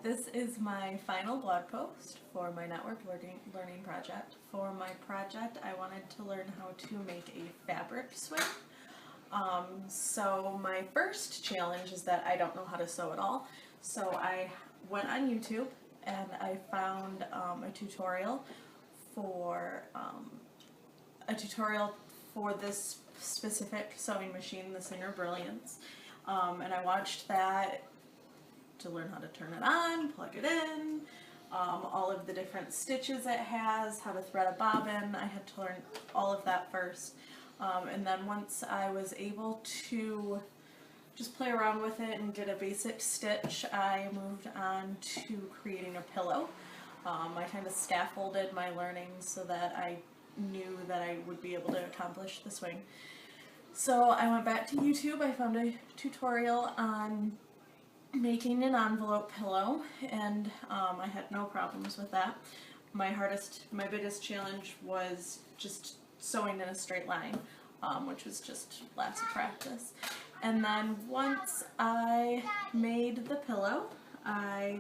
This is my final blog post for my network learning project. For my project, I wanted to learn how to make a fabric swing. So my first challenge is that I don't know how to sew at all. So I went on YouTube and I found a tutorial for this specific sewing machine, the Singer Brilliance, and I watched that to learn how to turn it on, plug it in, all of the different stitches it has, how to thread a bobbin. I had to learn all of that first, and then once I was able to just play around with it and get a basic stitch, I moved on to creating a pillow. I kind of scaffolded my learning so that I knew that I would be able to accomplish the swing. So I went back to YouTube. I found a tutorial on making an envelope pillow, and I had no problems with that. My biggest challenge was just sewing in a straight line, which was just lots of practice. And then once I made the pillow, I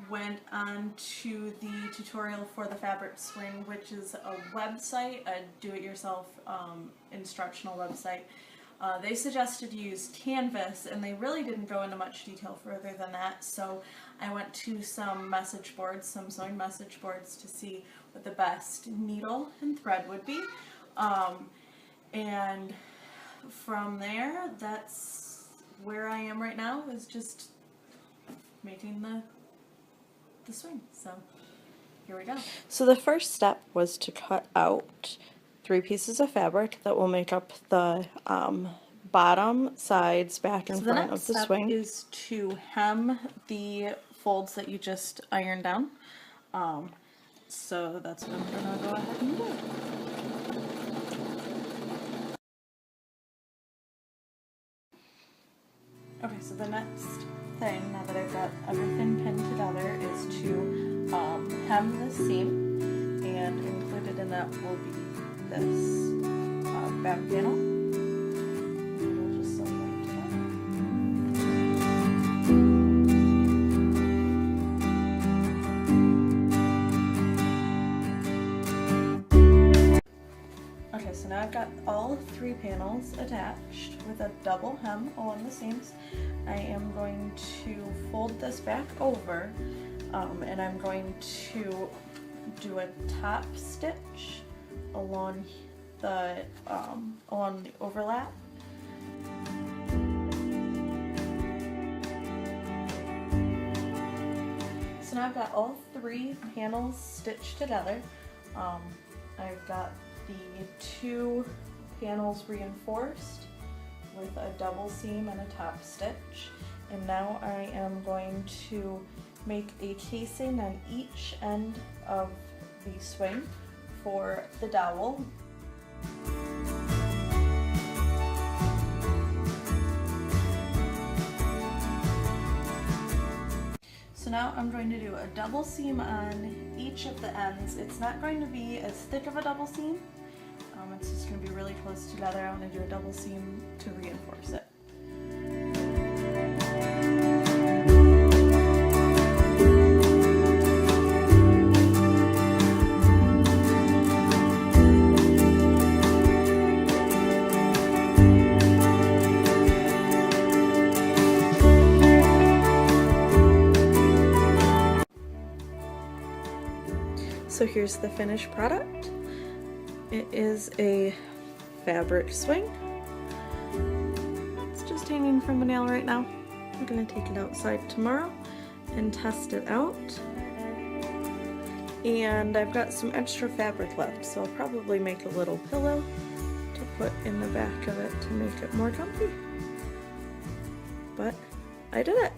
went on to the tutorial for the fabric swing, which is a website, a do-it-yourself instructional website. They suggested to use Canvas, and they really didn't go into much detail further than that, so I went to some message boards, some sewing message boards, to see what the best needle and thread would be, and from there, that's where I am right now, is just making the swing. So here we go. So the first step was to cut out 3 pieces of fabric that will make up the bottom, sides, back, and front of the swing. The next step is to hem the folds that you just ironed down. So that's what I'm going to go ahead and do. Okay, so the next thing, now that I've got everything pinned together, is to hem the seam, and included in that will be this back panel. And we'll just sew right together. Okay, so now I've got all 3 panels attached with a double hem along the seams. I am going to fold this back over, and I'm going to do a top stitch along the overlap. So now I've got all 3 panels stitched together. I've got the 2 panels reinforced with a double seam and a top stitch, and now I am going to make a casing on each end of the swing for the dowel. So now I'm going to do a double seam on each of the ends. It's not going to be as thick of a double seam. It's just going to be really close together. I want to do a double seam to reinforce it. So here's the finished product. It is a fabric swing. It's just hanging from a nail right now. I'm going to take it outside tomorrow and test it out. And I've got some extra fabric left, so I'll probably make a little pillow to put in the back of it to make it more comfy. But I did it!